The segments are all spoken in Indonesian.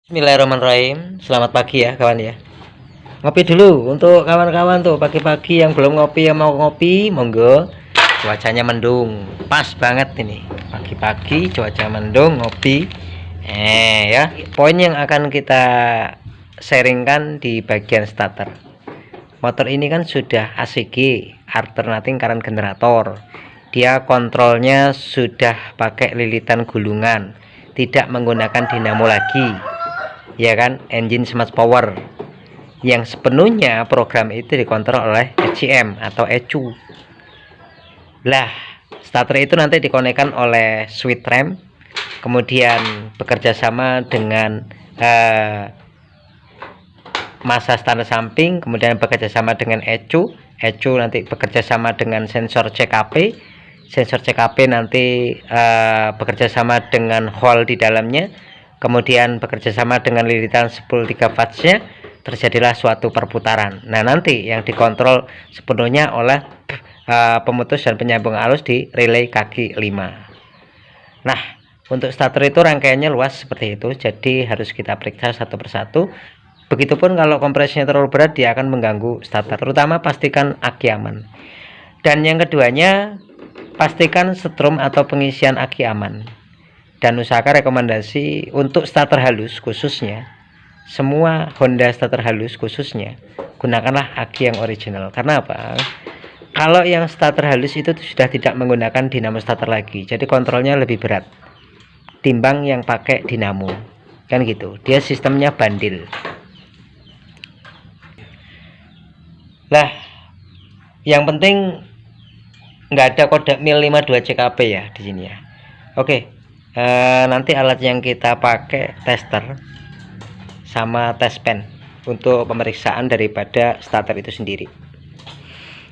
Bismillahirrahmanirrahim. Selamat pagi ya kawan ya. Ngopi dulu untuk kawan-kawan tuh pagi-pagi yang belum ngopi, yang mau ngopi monggo. Cuacanya mendung, pas banget ini. Pagi-pagi cuaca mendung ngopi. Ya, poin yang akan kita sharingkan di bagian starter. Motor ini kan sudah ACG, alternating current generator. Dia kontrolnya sudah pakai lilitan gulungan, tidak menggunakan dinamo lagi. Ya kan, engine smart power yang sepenuhnya program itu dikontrol oleh ECM atau ECU. Lah, starter itu nanti dikonekkan oleh switch rem, kemudian bekerja sama dengan massa standar samping, kemudian bekerja sama dengan ECU. ECU nanti bekerja sama dengan sensor CKP. Sensor CKP nanti bekerja sama dengan hole di dalamnya, kemudian bekerja sama dengan lilitan spool 3 fase-nya, terjadilah suatu perputaran. Nah, nanti yang dikontrol sepenuhnya oleh pemutus dan penyambung arus di relay kaki 5. Nah, untuk starter itu rangkaiannya luas seperti itu, jadi harus kita periksa satu persatu. Begitupun kalau kompresinya terlalu berat, dia akan mengganggu starter. Terutama pastikan aki aman. Dan yang keduanya, pastikan setrum atau pengisian aki aman. Dan usahakan rekomendasi untuk starter halus khususnya, semua Honda starter halus khususnya gunakanlah aki yang original. Karena apa? Kalau yang starter halus itu sudah tidak menggunakan dinamo starter lagi, jadi kontrolnya lebih berat timbang yang pakai dinamo, kan gitu. Dia sistemnya bandil. Lah, yang penting nggak ada kode mil 52 CKP ya di sini ya. Oke. Nanti alat yang kita pakai tester sama test pen untuk pemeriksaan daripada starter itu sendiri.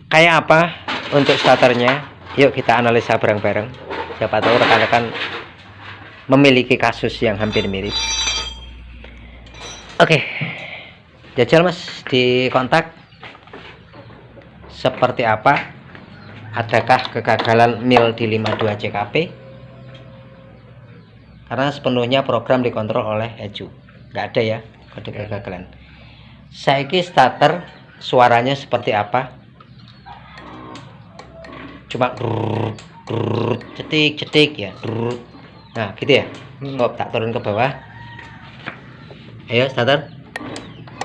Kayak apa untuk starternya? Yuk kita analisa bareng-bareng. Siapa tahu rekan-rekan memiliki kasus yang hampir mirip. Oke, jajal mas di kontak seperti apa? Adakah kegagalan mil di 52 CKP? Karena sepenuhnya program dikontrol oleh ECU, nggak ada ya kode kegagalan. Saiki starter suaranya seperti apa? Cuma cetik ya. Nah gitu ya. Tak turun ke bawah. Ayo starter.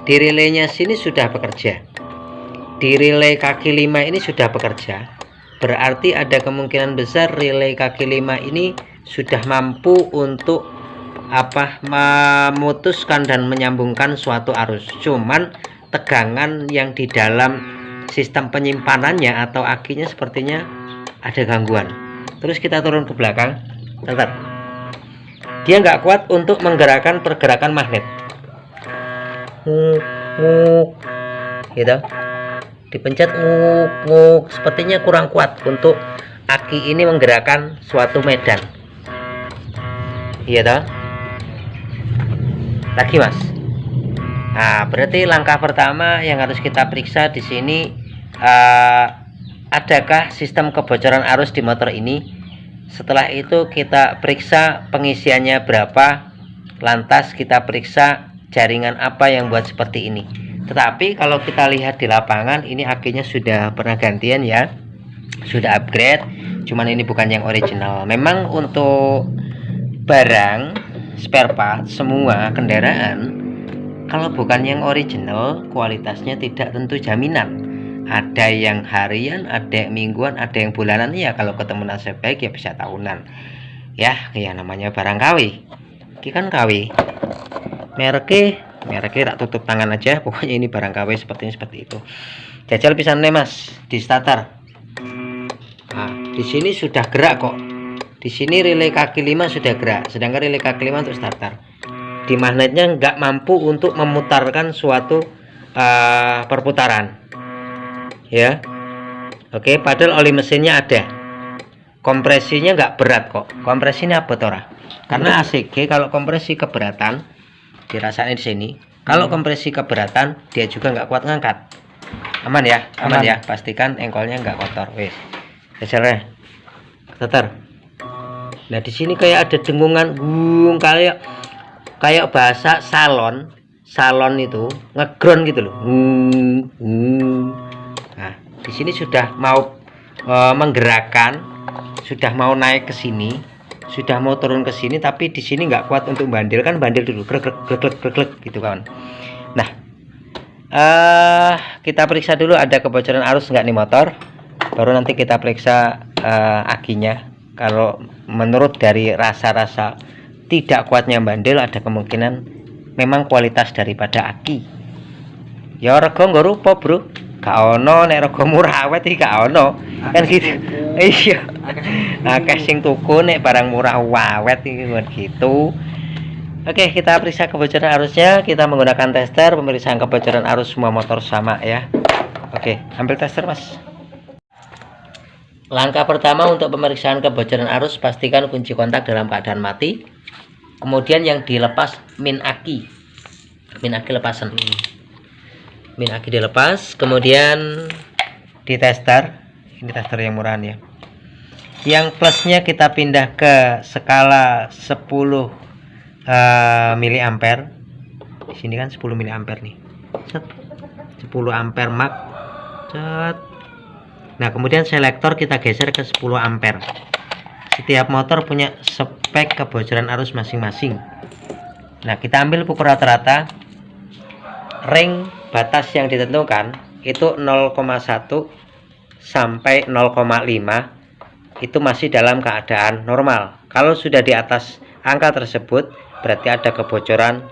Di relaynya sini sudah bekerja, di relay kaki 5 ini sudah bekerja. Berarti ada kemungkinan besar relay kaki 5 ini sudah mampu untuk memutuskan dan menyambungkan suatu arus. Cuman tegangan yang di dalam sistem penyimpanannya atau akinya sepertinya ada gangguan. Terus kita turun ke belakang, tetap dia nggak kuat untuk menggerakkan pergerakan magnet. Gitu, dipencet sepertinya kurang kuat untuk aki ini menggerakkan suatu medan. Iya toh? Lagi mas. Nah, berarti langkah pertama yang harus kita periksa di sini, adakah sistem kebocoran arus di motor ini. Setelah itu kita periksa pengisiannya berapa, lantas kita periksa jaringan apa yang buat seperti ini. Tetapi kalau kita lihat di lapangan, ini akinya sudah pernah gantian ya, sudah upgrade, cuman ini bukan yang original. Memang untuk barang spare part semua kendaraan, kalau bukan yang original, kualitasnya tidak tentu jaminan. Ada yang harian, ada yang mingguan, ada yang bulanan. Ya kalau ketemu nasib baik ya bisa tahunan. Ya namanya barang KW. Ini kan KW. Mereknya tak tutup tangan aja. Pokoknya ini barang KW seperti itu. Jajal pisan nih mas di starter. Nah, di sini sudah gerak kok. Di sini relay kaki 5 sudah gerak, sedangkan relay kaki 5 untuk starter. Di magnetnya nggak mampu untuk memutarkan suatu perputaran. Ya. Oke, padahal oli mesinnya ada. Kompresinya nggak berat kok. Kompresinya apa tora? Karena ACG kalau kompresi keberatan dirasain di sini. Kalau kompresi keberatan dia juga nggak kuat ngangkat. Aman ya, aman ya. Pastikan engkolnya nggak kotor. Wes. Hasilnya. Teter. Nah di sini kayak ada dengungan, kayak kayak bahasa salon itu ngeground gitu loh. Nah, di sini sudah mau menggerakkan, sudah mau naik ke sini, sudah mau turun ke sini, tapi di sini nggak kuat untuk bandel, kan bandel dulu, grek gitu kawan. Nah, kita periksa dulu ada kebocoran arus nggak nih motor, baru nanti kita periksa akinya. Kalau menurut dari rasa-rasa tidak kuatnya bandel, ada kemungkinan memang kualitas daripada aki. Ya rego nggak rupa bro, gak ono, nek rego murah awet iki gak ono, kan gitu. Iya, akeh sing tuku nek barang murah awet iki gitu. Oke, kita periksa kebocoran arusnya. Kita menggunakan tester pemeriksaan kebocoran arus semua motor sama ya. Oke, ambil tester mas. Langkah pertama untuk pemeriksaan kebocoran arus, pastikan kunci kontak dalam keadaan mati. Kemudian yang dilepas min aki lepasan. Min aki dilepas, kemudian di tester. Ini tester yang murahan ya. Yang plusnya kita pindah ke skala 10 miliampere. Di sini kan 10 miliampere nih. Set. 10 ampere mak. Set. Nah, kemudian selektor kita geser ke 10 ampere. Setiap motor punya spek kebocoran arus masing-masing. Nah, kita ambil pukul rata-rata. Ring batas yang ditentukan itu 0,1 sampai 0,5 itu masih dalam keadaan normal. Kalau sudah di atas angka tersebut, berarti ada kebocoran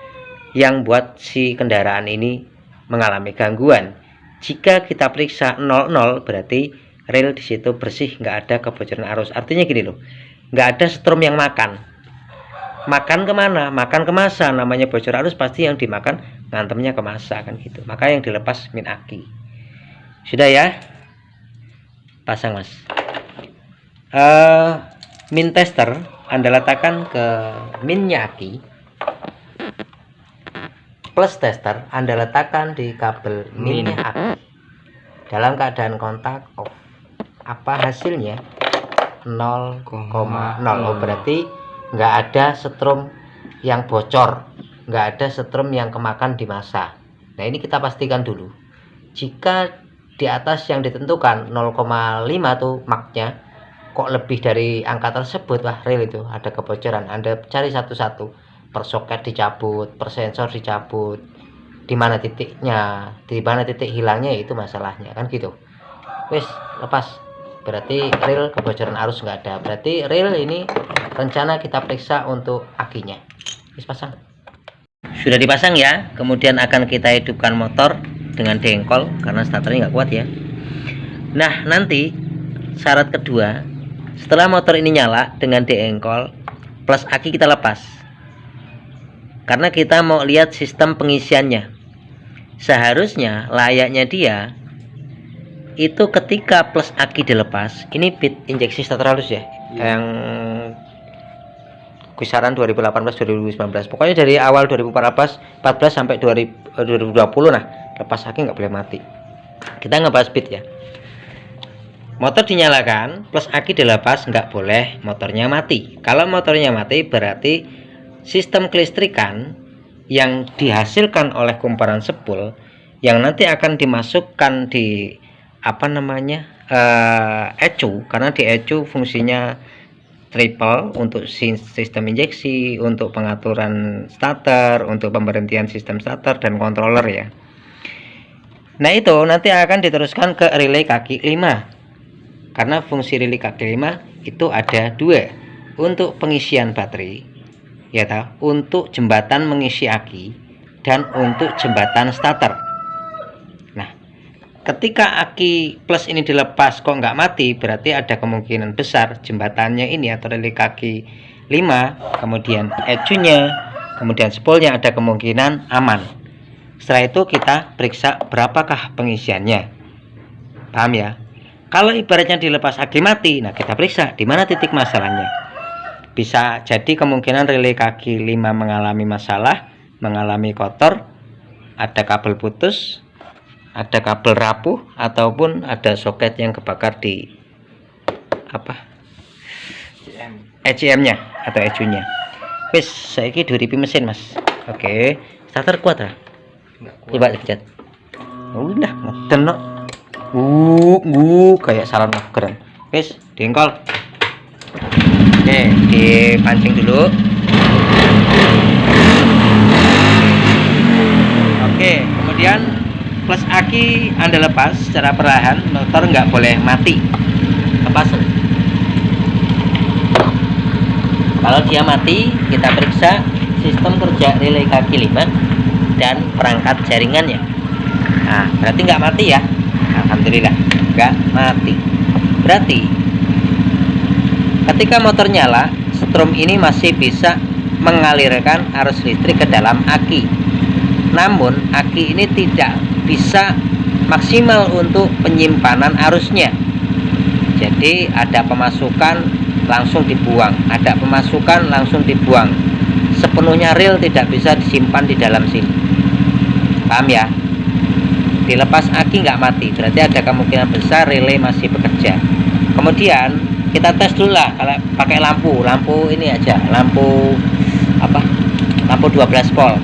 yang buat si kendaraan ini mengalami gangguan. Jika kita periksa 00, berarti rel di situ bersih, nggak ada kebocoran arus. Artinya gini loh, nggak ada setrum yang makan kemana, makan ke masa. Namanya bocor arus pasti yang dimakan ngantemnya ke masa, kan gitu. Maka yang dilepas min aki. Sudah ya, pasang mas. Min tester Anda letakkan ke minnya aki, plus tester Anda letakkan di kabel minnya aki dalam keadaan kontak off. Apa hasilnya? 0,0. Oh, berarti nggak ada setrum yang bocor, nggak ada setrum yang kemakan di masa. Nah, ini kita pastikan dulu. Jika di atas yang ditentukan 0,5 tuh maknya kok lebih dari angka tersebut, wah rel itu ada kebocoran. Anda cari satu-satu, per soket dicabut, per sensor dicabut, di mana titiknya, di mana titik hilangnya, itu masalahnya, kan gitu. Wis, lepas. Berarti rel kebocoran arus nggak ada. Berarti rel ini rencana kita periksa untuk akinya. Wis, pasang. Sudah dipasang ya. Kemudian akan kita hidupkan motor dengan dengkol karena starternya nggak kuat ya. Nah, nanti syarat kedua, setelah motor ini nyala dengan dengkol plus aki kita lepas, karena kita mau lihat sistem pengisiannya. Seharusnya layaknya dia itu ketika plus aki dilepas, ini bit injeksi starter halus ya, yang kisaran 2018-2019, pokoknya dari awal 2014 sampai 2020. Nah, lepas aki nggak boleh mati. Kita ngebahas bit ya. Motor dinyalakan plus aki dilepas, nggak boleh motornya mati. Kalau motornya mati berarti sistem kelistrikan yang dihasilkan oleh kumparan sepul yang nanti akan dimasukkan di ECU, karena di ECU fungsinya triple, untuk sistem injeksi, untuk pengaturan starter, untuk pemberhentian sistem starter dan controller ya. Nah, itu nanti akan diteruskan ke relay kaki 5, karena fungsi relay kaki 5 itu ada dua, untuk pengisian baterai ya tahu, untuk jembatan mengisi aki, dan untuk jembatan starter. Ketika aki plus ini dilepas kok nggak mati, berarti ada kemungkinan besar jembatannya ini atau relay kaki 5, kemudian ECU-nya, kemudian spoolnya ada kemungkinan aman. Setelah itu kita periksa berapakah pengisiannya. Paham ya? Kalau ibaratnya dilepas aki mati, nah kita periksa di mana titik masalahnya. Bisa jadi kemungkinan relay kaki 5 mengalami masalah, mengalami kotor, ada kabel putus, ada kabel rapuh, ataupun ada soket yang kebakar di ECM-nya atau ECU-nya. Wis, saiki duripi mesin, Mas. Oke, starter kuat ah. Coba pencet. Udah, ngeden kok. Kayak salon keren. Wis, diengkol. Oke, dipancing dulu. Oke, kemudian plus aki Anda lepas secara perlahan, motor nggak boleh mati. Lepas. Kalau dia mati, kita periksa sistem kerja relay kaki 5 dan perangkat jaringannya. Nah, berarti nggak mati ya. Alhamdulillah, nggak mati. Berarti ketika motor nyala, strom ini masih bisa mengalirkan arus listrik ke dalam aki. Namun, aki ini tidak bisa maksimal untuk penyimpanan arusnya. Jadi, ada pemasukan langsung dibuang, ada pemasukan langsung dibuang. Sepenuhnya rel tidak bisa disimpan di dalam sini. Paham ya? Dilepas aki nggak mati, berarti ada kemungkinan besar relay masih bekerja. Kemudian kita tes dulu lah, kalau pakai lampu ini aja, lampu 12 volt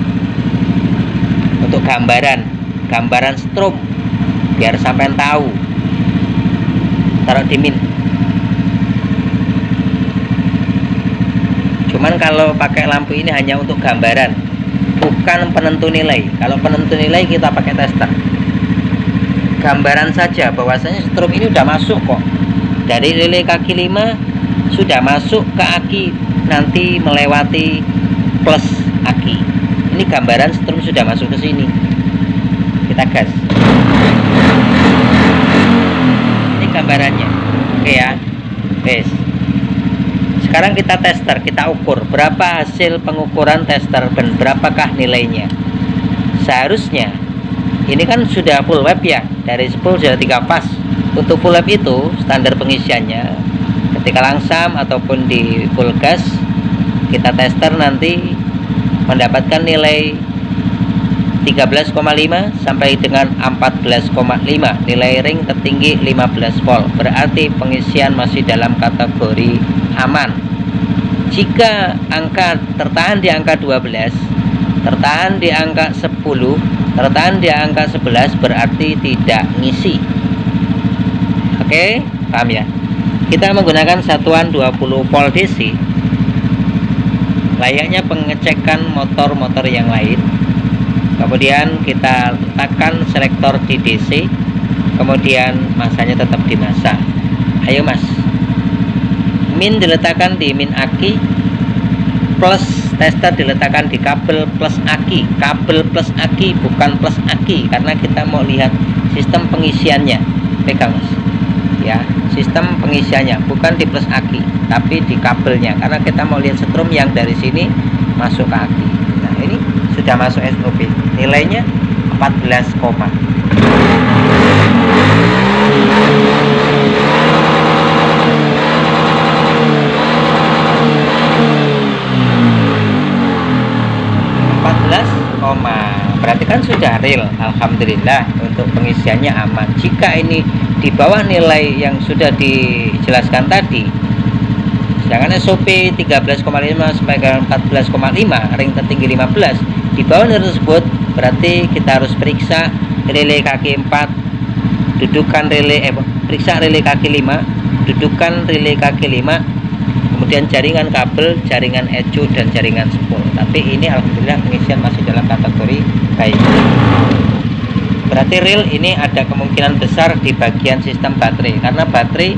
untuk gambaran strom, biar sampai tahu. Taruh di min. Cuman kalau pakai lampu ini hanya untuk gambaran, bukan penentu nilai. Kalau penentu nilai kita pakai tester. Gambaran saja bahwasanya strom ini udah masuk kok. Dari relay kaki 5 sudah masuk ke aki, nanti melewati plus aki. Ini gambaran strom sudah masuk ke sini. Kita gas. Ini gambarannya. Oke ya. Wes. Sekarang kita tester, kita ukur berapa hasil pengukuran tester dan berapakah nilainya. Seharusnya ini kan sudah full web ya, dari 10 sudah 3 pas. Untuk full web itu standar pengisiannya ketika langsam ataupun di full gas, kita tester nanti mendapatkan nilai 13,5 sampai dengan 14,5. Nilai ring tertinggi 15 volt, berarti pengisian masih dalam kategori aman. Jika angka tertahan di angka 12, tertahan di angka 10, tertahan di angka 11, berarti tidak ngisi. Oke, paham ya? Kita menggunakan satuan 20 volt DC, layaknya pengecekan motor-motor yang lain. Kemudian kita letakkan selektor di DC, kemudian masanya tetap dimasak. Ayo mas, min diletakkan di min aki, plus tester diletakkan di kabel plus aki. Kabel plus aki, bukan plus aki, karena kita mau lihat sistem pengisiannya. Pegang mas ya, sistem pengisiannya bukan di plus aki tapi di kabelnya, karena kita mau lihat strom yang dari sini masuk ke aki. Nah ini sudah masuk SOP, nilainya 14, berarti kan sudah real. Alhamdulillah untuk pengisiannya aman. Jika ini di bawah nilai yang sudah dijelaskan tadi, sedangkan SOP 13,5 sampai ke 14,5, ring tertinggi 15, di bawah nilai tersebut, berarti kita harus periksa relay kaki 4, dudukan relay periksa relay kaki 5, dudukan relay kaki 5, kemudian jaringan kabel, jaringan ECU dan jaringan spool. Tapi ini alhamdulillah pengisian masih dalam kategori baik. Berarti real ini ada kemungkinan besar di bagian sistem baterai, karena baterai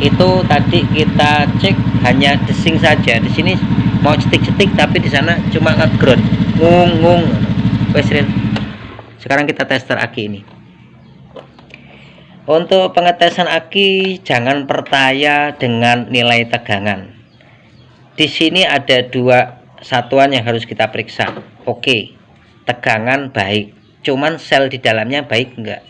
itu tadi kita cek hanya desing saja. Di sini mau cetik-cetik tapi di sana cuma nge-ground, ngung. Wes real. Sekarang kita tester aki ini. Untuk pengetesan aki jangan percaya dengan nilai tegangan. Di sini ada dua satuan yang harus kita periksa. Oke, tegangan baik, cuman sel di dalamnya baik enggak?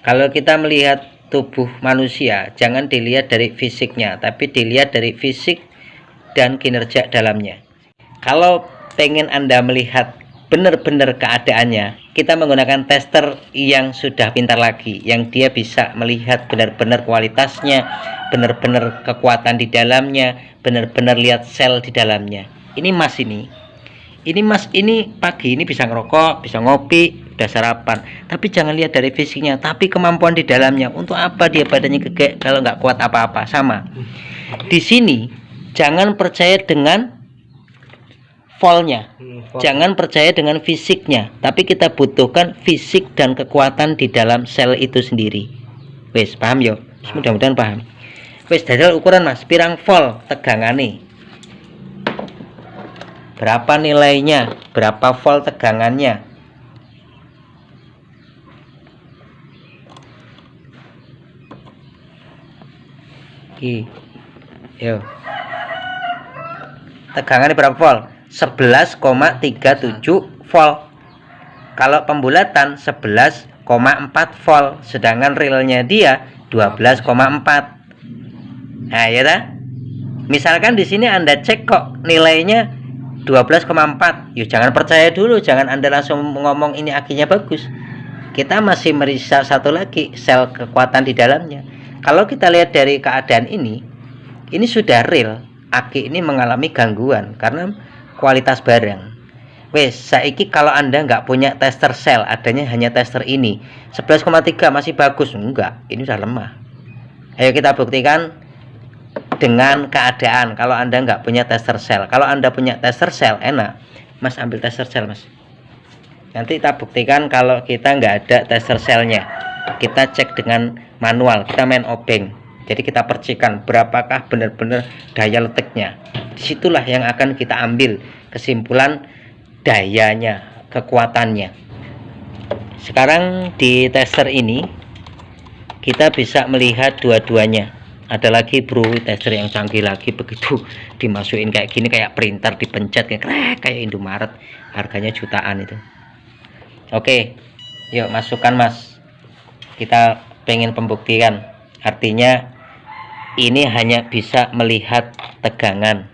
Kalau kita melihat tubuh manusia, jangan dilihat dari fisiknya, tapi dilihat dari fisik dan kinerja dalamnya. Kalau pengen Anda melihat benar-benar keadaannya, kita menggunakan tester yang sudah pintar lagi, yang dia bisa melihat benar-benar kualitasnya, benar-benar kekuatan di dalamnya, benar-benar lihat sel di dalamnya. ini mas ini pagi ini bisa ngerokok, bisa ngopi, udah sarapan, tapi jangan lihat dari fisiknya, tapi kemampuan di dalamnya. Untuk apa dia badannya gede kalau nggak kuat apa-apa? Sama di sini, jangan percaya dengan volnya, jangan percaya dengan fisiknya, tapi kita butuhkan fisik dan kekuatan di dalam sel itu sendiri. Wes paham yo? Mudah-mudahan paham. Wes dadal ukuran mas, pirang volt tegangane, berapa nilainya, berapa volt tegangannya. Yo, tegangannya berapa volt? 11,37 volt. Kalau pembulatan 11,4 volt, sedangkan realnya dia 12,4. Nah, ya dah. Misalkan di sini Anda cek kok nilainya 12,4. Yuk jangan percaya dulu, jangan Anda langsung ngomong ini akinya bagus. Kita masih meriksa satu lagi, sel kekuatan di dalamnya. Kalau kita lihat dari keadaan ini sudah real, aki ini mengalami gangguan karena kualitas barang. Wes, saiki kalau Anda nggak punya tester sel, adanya hanya tester ini 11,3 masih bagus, enggak, ini sudah lemah. Ayo kita buktikan dengan keadaan kalau Anda nggak punya tester sel. Kalau Anda punya tester sel, enak, mas ambil tester sel mas. Nanti kita buktikan kalau kita nggak ada tester selnya. Kita cek dengan manual, kita main obeng. Jadi kita percikan berapakah benar-benar daya letaknya. Disitulah yang akan kita ambil kesimpulan dayanya, kekuatannya. Sekarang di tester ini kita bisa melihat dua-duanya. Ada lagi bro tester yang canggih lagi, begitu dimasukin kayak gini, kayak printer dipencet kayak Indomaret, harganya jutaan itu. Oke, yuk masukkan mas, kita pengen pembuktian. Artinya ini hanya bisa melihat tegangan.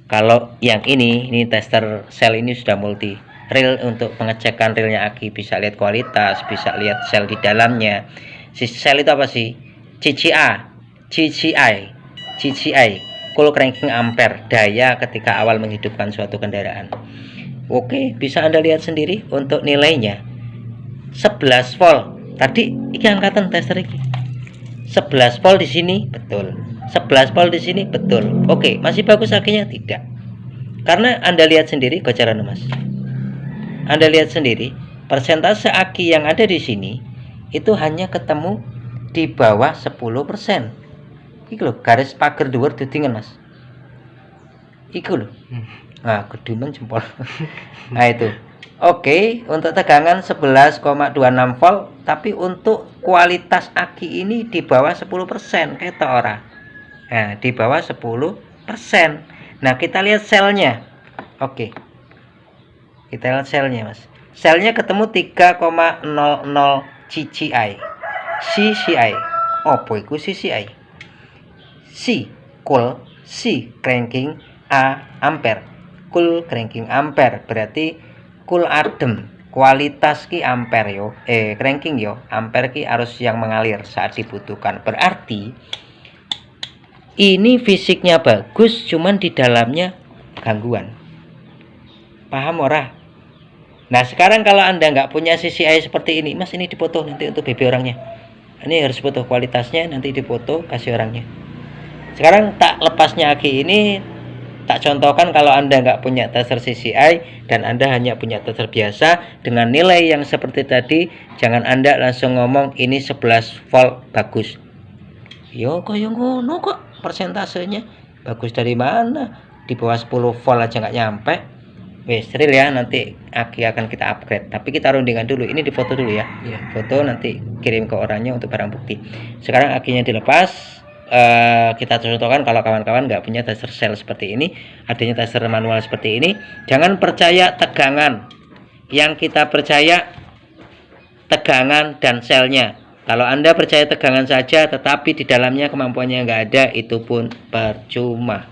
Kalau yang ini tester sel ini sudah multi real untuk pengecekan realnya aki, bisa lihat kualitas, bisa lihat sel di dalamnya. Si sel itu apa sih? GCI, cool cranking ampere, daya ketika awal menghidupkan suatu kendaraan. Oke, bisa Anda lihat sendiri untuk nilainya 11 volt. Tadi ini angkatan tester ini 11 volt di sini, betul. 11 volt di sini, betul. Oke, masih bagus akinya? Tidak. Karena Anda lihat sendiri gocaran mas. Anda lihat sendiri, persentase aki yang ada di sini itu hanya ketemu di bawah 10%. Iku loh, garis pagar dhuwur dudingan mas. Iku loh. Nah, kedumen jempol. Nah itu. Oke, untuk tegangan 11,26 volt, tapi untuk kualitas aki ini di bawah 10%, ketok ora. Nah, di bawah 10%. Nah, kita lihat selnya. Oke. Kita lihat selnya, Mas. Selnya ketemu 3,00 CCI. CCI. Opo iku CCI? C cool, C cranking, A ampere. Cool cranking ampere berarti cool adem, kualitas ki ampere yo, cranking yo, ampere ki arus yang mengalir saat dibutuhkan. Berarti ini fisiknya bagus, cuman di dalamnya gangguan. Paham ora? Nah sekarang kalau Anda nggak punya CCI seperti ini, mas, ini dipoto nanti untuk BB orangnya. Ini harus foto kualitasnya, nanti dipoto kasih orangnya. Sekarang tak lepasnya aki ini tak contohkan kalau Anda nggak punya tester CCI dan Anda hanya punya tester biasa dengan nilai yang seperti tadi, jangan Anda langsung ngomong ini 11 volt bagus. Yo kok yang ngono kok persentasenya bagus dari mana? Di bawah 10 volt aja nggak nyampe. Wes real ya, nanti aki akan kita upgrade. Tapi kita rundingan dulu, ini difoto dulu ya. Foto nanti kirim ke orangnya untuk barang bukti. Sekarang akinya dilepas. Kita contohkan kalau kawan-kawan nggak punya tester sel seperti ini, adanya tester manual seperti ini, jangan percaya tegangan. Yang kita percaya tegangan dan selnya. Kalau Anda percaya tegangan saja tetapi di dalamnya kemampuannya nggak ada, itu pun percuma.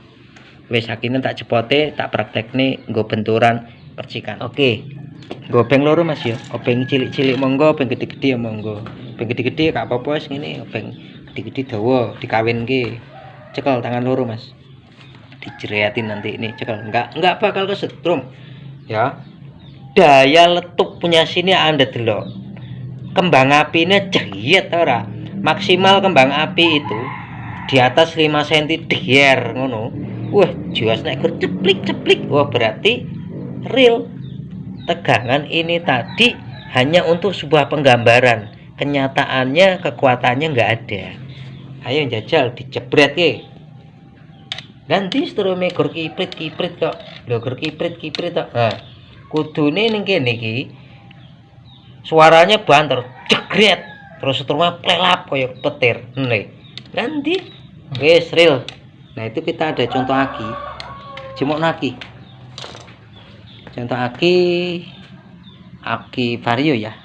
Wes akhirnya tak cepote, tak praktek nih nggo benturan percikan. Oke, gobeng loro mas ya. Obeng cilik-cilik monggo, obeng gede-gede ya monggo. Obeng gede-gede gak apa-apa wis ngene, obeng gede-gede dawa dikawinke. Cekel tangan loro mas. dijeretin nanti ini cekel, enggak bakal kesetrum ya. Daya letup punya sini Anda delok, kembang apinya jeriet ora, maksimal kembang api itu di atas 5 cm dier ngono. Wah jiwas naik ceplik, wah berarti real. Tegangan ini tadi hanya untuk sebuah penggambaran, kenyataannya kekuatannya nggak ada. Ayo jajal dijebret ya. Nanti seterusnya gor kiprit kok, gor kiprit kok. Nah, kudune ning kene iki suaranya banter, jegret, terus seterusnya plelap koyo petir. Nih. Nanti wes real. Nah, itu kita ada contoh aki. Jemok naki. Contoh aki vario ya.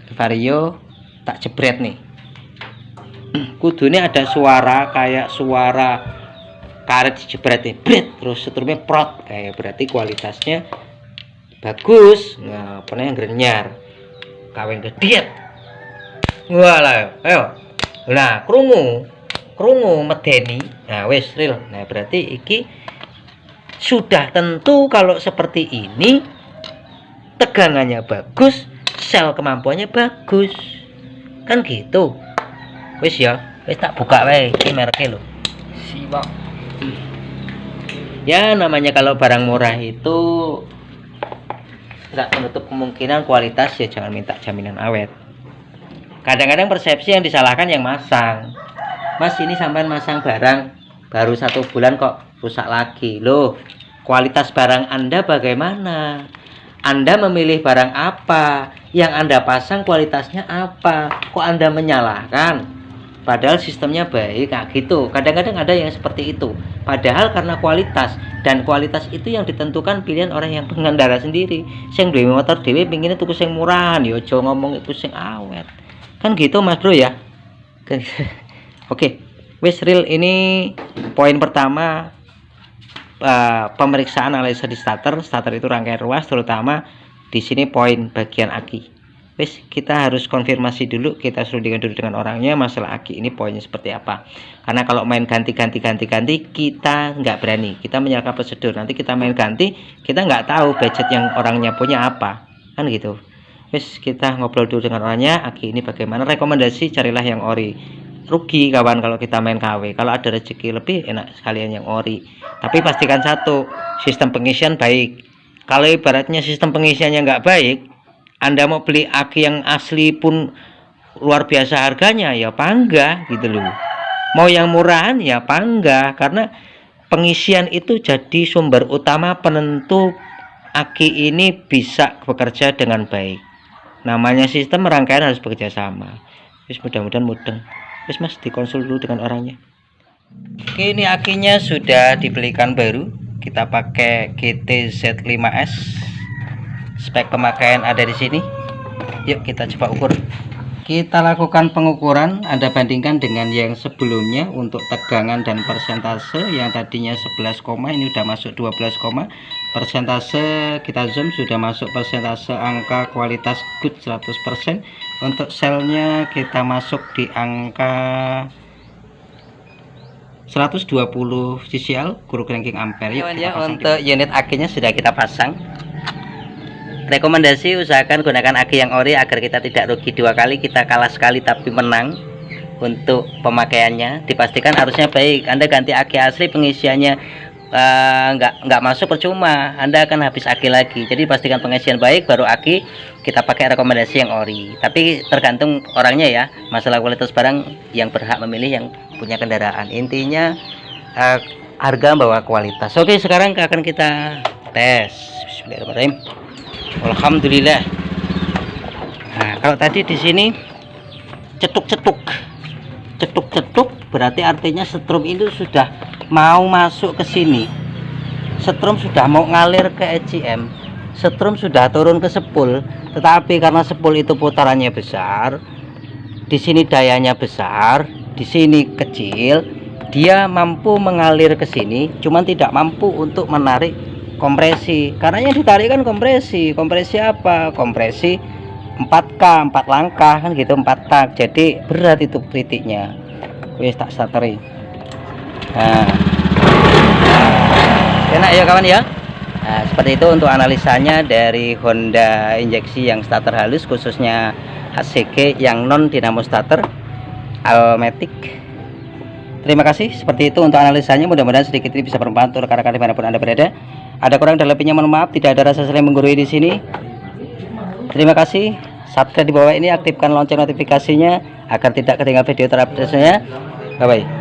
Aki vario tak jebret nih. Kudune ada suara kayak suara karet dijebret nih, bret, terus seterusnya prot, kayak berarti kualitasnya bagus. Nah, pernah yang grenyar kawin gediet. Walah, ayo. Nah, krungu medeni. Nah, wes real. Nah, berarti iki sudah tentu kalau seperti ini tegangannya bagus, sel kemampuannya bagus. Kan gitu. Wes ya, wes tak buka wae iki mereknya lho. Siwak. Ya namanya kalau barang murah itu nggak menutup kemungkinan kualitas, ya jangan minta jaminan awet. Kadang-kadang persepsi yang disalahkan yang masang. Mas ini sampai masang barang baru 1 bulan kok rusak lagi loh. Kualitas barang Anda bagaimana? Anda memilih barang apa? Yang Anda pasang kualitasnya apa? Kok Anda menyalahkan? Padahal sistemnya baik, kayak gitu. Kadang-kadang ada yang seperti itu. Padahal karena kualitas, dan kualitas itu yang ditentukan pilihan orang yang pengendara sendiri. Sing duwe motor dhewe pinginnya tuku sing murahan, ya aja ngomong itu sing awet. Kan gitu Mas Bro ya. Oke, wis real. Ini poin pertama, pemeriksaan analisa di starter. Starter itu rangkaian ruas, terutama di sini poin bagian aki. Wis, kita harus konfirmasi dulu, kita serundingkan dulu dengan orangnya masalah aki ini poinnya seperti apa. Karena kalau main ganti kita nggak berani, kita menyalakan prosedur. Nanti kita main ganti, kita nggak tahu budget yang orangnya punya apa, kan gitu. Wis, kita ngobrol dulu dengan orangnya, aki ini bagaimana. Rekomendasi carilah yang ori. Rugi kawan kalau kita main KW. Kalau ada rezeki lebih enak sekalian yang ori. Tapi pastikan satu, sistem pengisian baik. Kalau ibaratnya sistem pengisiannya nggak baik, Anda mau beli aki yang asli pun luar biasa harganya, ya pangga gitu loh. Mau yang murahan ya pangga, karena pengisian itu jadi sumber utama penentu aki ini bisa bekerja dengan baik. Namanya sistem rangkaian harus bekerja sama. Wis, mudah-mudahan mudeng. Wis Mas, dikonsul dulu dengan orangnya. Oke, ini akinya sudah dibelikan baru. Kita pakai GT-Z5S. Spek pemakaian ada di sini. Yuk kita coba ukur. Kita lakukan pengukuran, Anda bandingkan dengan yang sebelumnya untuk tegangan dan persentase. Yang tadinya 11, ini udah masuk 12, persentase kita zoom sudah masuk persentase angka kualitas good 100%. Untuk selnya kita masuk di angka 120 CCL guru cranking ampere. Yuk, ya, untuk unit akinya sudah kita pasang. Rekomendasi usahakan gunakan aki yang ori agar kita tidak rugi 2 kali, kita kalah sekali tapi menang. Untuk pemakaiannya dipastikan arusnya baik. Anda ganti aki asli pengisiannya nggak masuk percuma, Anda akan habis aki lagi. Jadi pastikan pengisian baik baru aki kita pakai rekomendasi yang ori. Tapi tergantung orangnya ya, masalah kualitas barang yang berhak memilih yang punya kendaraan. Intinya harga bawa kualitas. Oke, sekarang akan kita tes. Bismillahirrahmanirrahim. Alhamdulillah. Nah, kalau tadi di sini cetuk berarti artinya setrum itu sudah mau masuk ke sini. Setrum sudah mau ngalir ke ECM. Setrum sudah turun ke sepul, tetapi karena sepul itu putarannya besar, di sini dayanya besar, di sini kecil, dia mampu mengalir ke sini, cuman tidak mampu untuk menarik kompresi. Karena yang ditarik kan kompresi apa? Kompresi 4K, 4 langkah kan gitu, 4 tak. Jadi berat itu titiknya. Wis tak starteri. Nah enak ya kawan ya. Nah, seperti itu untuk analisanya dari Honda injeksi yang starter halus, khususnya HCG yang non dinamo starter Almatic. Terima kasih. Seperti itu untuk analisanya, mudah-mudahan sedikit ini bisa bermanfaat untuk rekan-rekan dimanapun Anda berada. Ada kurang dan lebihnya mohon maaf, tidak ada rasa saling menggurui di sini. Terima kasih. Subscribe di bawah ini, aktifkan lonceng notifikasinya agar tidak ketinggalan video terupdate selanjutnya. Bye bye.